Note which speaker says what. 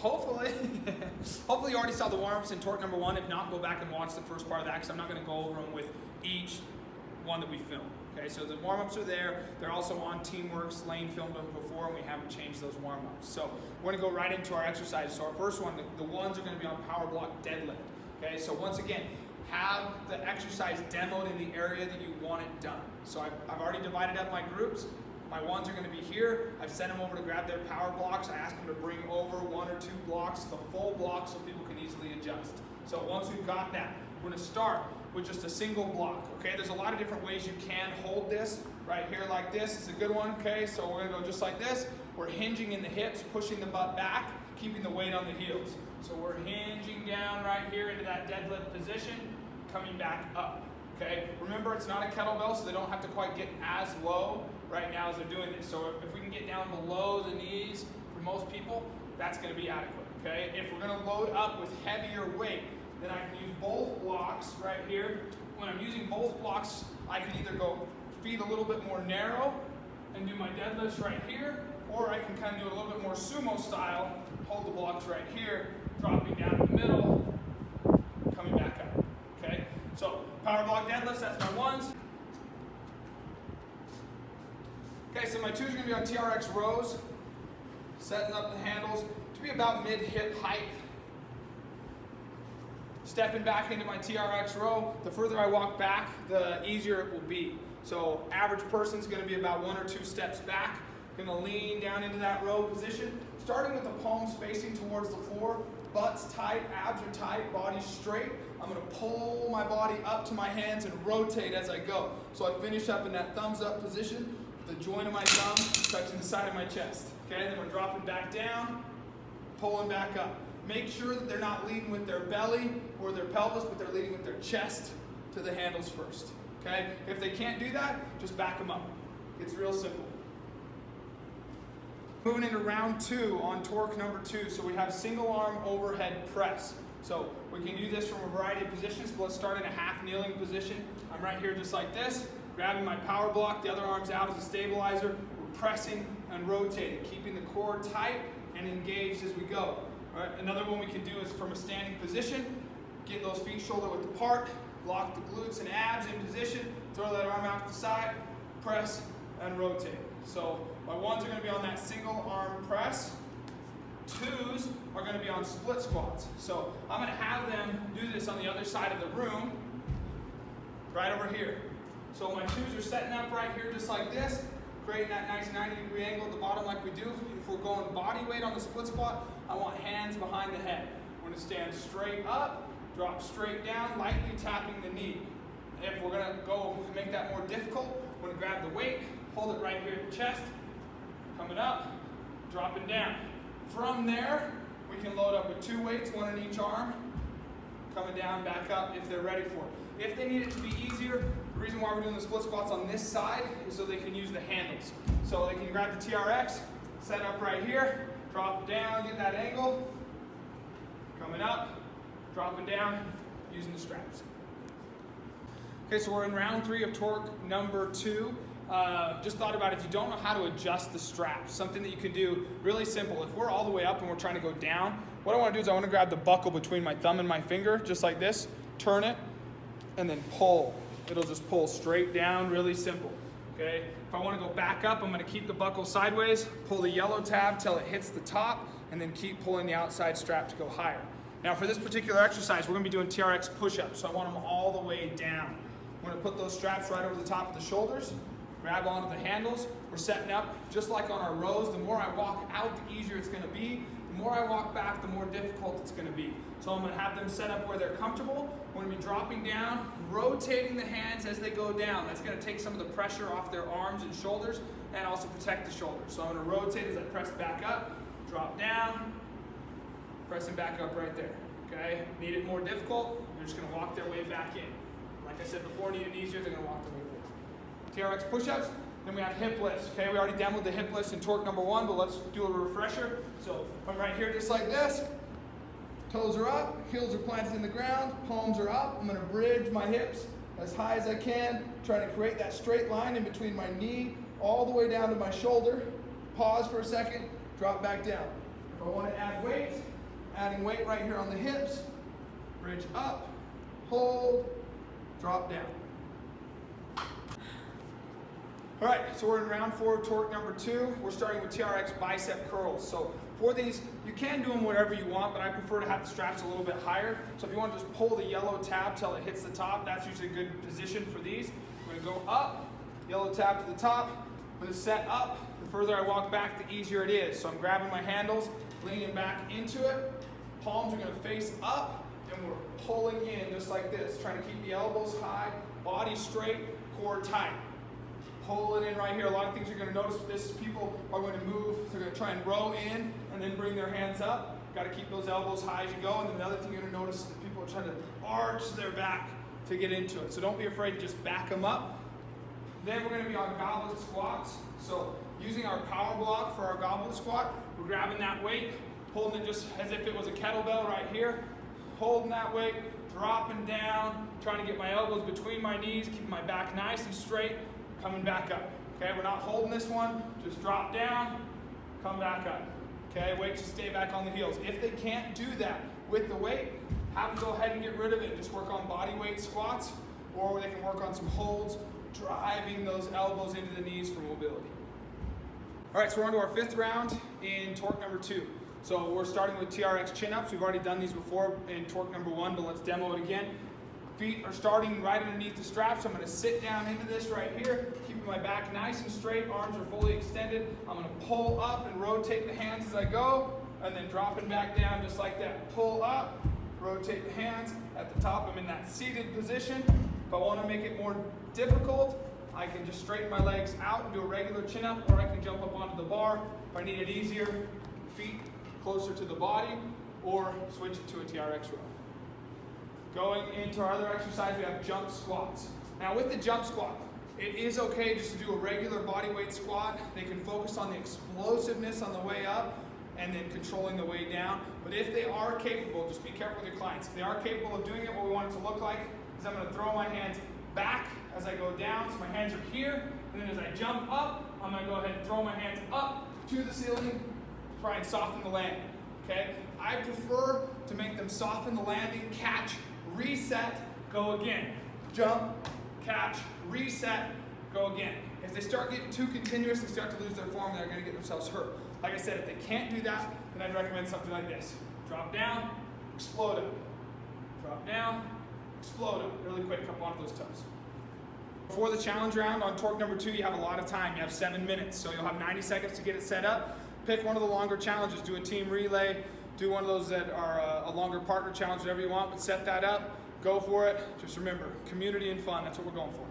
Speaker 1: hopefully, hopefully you already saw the warm-ups in Torq number 1. If not, go back and watch the first part of that because I'm not going to go over them with each one that we filmed. Okay, so the warm-ups are there. They're also on Teamworks. Lane filmed them before and we haven't changed those warm-ups. So we're going to go right into our exercises. So our first one, the ones are going to be on power block deadlift. Okay, so once again, have the exercise demoed in the area that you want it done. So I've already divided up my groups. My ones are going to be here. I've sent them over to grab their power blocks. I asked them to bring over 1 or 2 blocks, the full block, so people can easily adjust. So once we've got that, we're going to start with just a single block. Okay, there's a lot of different ways you can hold this. Right here like this is a good one. Okay, so we're going to go just like this. We're hinging in the hips, pushing the butt back, keeping the weight on the heels. So we're hinging down right here into that deadlift position, coming back up. Okay, remember it's not a kettlebell, so they don't have to quite get as low right now as they're doing this. So if we can get down below the knees for most people, that's going to be adequate. Okay, if we're going to load up with heavier weight, then I can use both blocks right here. When I'm using both blocks, I can either go feet a little bit more narrow and do my deadlifts right here, or I can kind of do it a little bit more sumo style, hold the blocks right here, dropping down in the middle, coming back up. Okay, so power block deadlifts, that's my ones. Okay, so my twos are going to be on TRX rows, setting up the handles to be about mid-hip height. Stepping back into my TRX row, the further I walk back, the easier it will be. So average person's going to be about 1 or 2 steps back. Going to lean down into that row position, starting with the palms facing towards the floor, butts tight, abs are tight, body straight. I'm going to pull my body up to my hands and rotate as I go. So I finish up in that thumbs up position, with the joint of my thumb touching the side of my chest. Okay, then we're dropping back down, pulling back up. Make sure that they're not leading with their belly or their pelvis, but they're leading with their chest to the handles first. Okay? If they can't do that, just back them up. It's real simple. Moving into round 2 on Torq number 2. So we have single arm overhead press. So we can do this from a variety of positions, but let's start in a half kneeling position. I'm right here just like this, grabbing my power block, the other arm's out as a stabilizer. We're pressing and rotating, keeping the core tight and engaged as we go. All right, another one we can do is from a standing position, get those feet shoulder width apart, lock the glutes and abs in position, throw that arm out to the side, press and rotate. So my ones are going to be on that single arm press. Twos are going to be on split squats. So I'm going to have them do this on the other side of the room, right over here. So my twos are setting up right here just like this, creating that nice 90-degree angle at the bottom like we do. If we're going body weight on the split squat, I want hands behind the head. We're going to stand straight up, drop straight down, lightly tapping the knee. If we're going to go make that more difficult, we're going to grab the weight, hold it right here at the chest, coming up, dropping down. From there, we can load up with 2 weights, 1 in each arm, coming down, back up if they're ready for it. If they need it to be easier, the reason why we're doing the split squats on this side is so they can use the handles. So they can grab the TRX, set up right here, drop down, get that angle, coming up, dropping down, using the straps. Okay, so we're in round 3 of Torq number 2. Just thought about if you don't know how to adjust the straps, something that you can do really simple. If we're all the way up and we're trying to go down, what I want to do is I want to grab the buckle between my thumb and my finger, just like this, turn it, and then pull. It'll just pull straight down, really simple. Okay? If I want to go back up, I'm going to keep the buckle sideways, pull the yellow tab till it hits the top, and then keep pulling the outside strap to go higher. Now for this particular exercise, we're going to be doing TRX push-ups, so I want them all the way down. We're going to put those straps right over the top of the shoulders, grab onto the handles. We're setting up just like on our rows. The more I walk out, the easier it's going to be. The more I walk back, the more difficult it's going to be. So I'm going to have them set up where they're comfortable. We're going to be dropping down, rotating the hands as they go down. That's going to take some of the pressure off their arms and shoulders and also protect the shoulders. So I'm going to rotate as I press back up, drop down, pressing back up right there. Okay? Need it more difficult, they're just going to walk their way back in. Like I said before, need it easier, they're going to walk their way forward. TRX push-ups. Then we have hip lifts. Okay, we already demoed the hip lifts in Torq number 1, but let's do a refresher. So I'm right here just like this. Toes are up, heels are planted in the ground, palms are up. I'm going to bridge my hips as high as I can, trying to create that straight line in between my knee all the way down to my shoulder. Pause for a second, drop back down. If I want to add weight, adding weight right here on the hips. Bridge up, hold, drop down. All right, so we're in round 4 of Torq number 2. We're starting with TRX bicep curls. So for these, you can do them whatever you want, but I prefer to have the straps a little bit higher. So if you want to just pull the yellow tab till it hits the top, that's usually a good position for these. We're gonna go up, yellow tab to the top. I'm gonna set up. The further I walk back, the easier it is. So I'm grabbing my handles, leaning back into it. Palms are gonna face up, and we're pulling in just like this, trying to keep the elbows high, body straight, core tight. Pull it in right here. A lot of things you're going to notice with this is people are going to move. They're going to try and row in and then bring their hands up. Got to keep those elbows high as you go. And then the other thing you're going to notice is that people are trying to arch their back to get into it. So don't be afraid to just back them up. Then we're going to be on goblet squats. So using our power block for our goblet squat, we're grabbing that weight, holding it just as if it was a kettlebell right here. Holding that weight, dropping down, trying to get my elbows between my knees, keeping my back nice and straight. Coming back up. Okay, we're not holding this one. Just drop down, come back up. Okay, weight to stay back on the heels. If they can't do that with the weight, have them go ahead and get rid of it. Just work on body weight squats, or they can work on some holds, driving those elbows into the knees for mobility. All right, so we're on to our 5th round in Torq number 2. So we're starting with TRX chin-ups. We've already done these before in Torq number 1, but let's demo it again. Feet are starting right underneath the straps. So I'm going to sit down into this right here, keeping my back nice and straight, arms are fully extended. I'm going to pull up and rotate the hands as I go, and then dropping back down just like that. Pull up, rotate the hands. At the top, I'm in that seated position. If I want to make it more difficult, I can just straighten my legs out and do a regular chin-up, or I can jump up onto the bar. If I need it easier, feet closer to the body, or switch it to a TRX row. Going into our other exercise, we have jump squats. Now with the jump squat, it is okay just to do a regular body weight squat. They can focus on the explosiveness on the way up and then controlling the way down. But if they are capable, just be careful with your clients. If they are capable of doing it, what we want it to look like is I'm going to throw my hands back as I go down. So my hands are here. And then as I jump up, I'm going to go ahead and throw my hands up to the ceiling, try and soften the landing. Okay? I prefer to make them soften the landing, catch, reset, go again. Jump, catch, reset, go again. If they start getting too continuous, they start to lose their form, they're going to get themselves hurt. Like I said, if they can't do that, then I'd recommend something like this. Drop down, explode up. Drop down, explode up. Really quick, up onto those toes. Before the challenge round on Torq number 2, you have a lot of time. You have 7 minutes, so you'll have 90 seconds to get it set up. Pick one of the longer challenges. Do a team relay. Do one of those that are a longer partner challenge, whatever you want, but set that up. Go for it. Just remember, community and fun. That's what we're going for.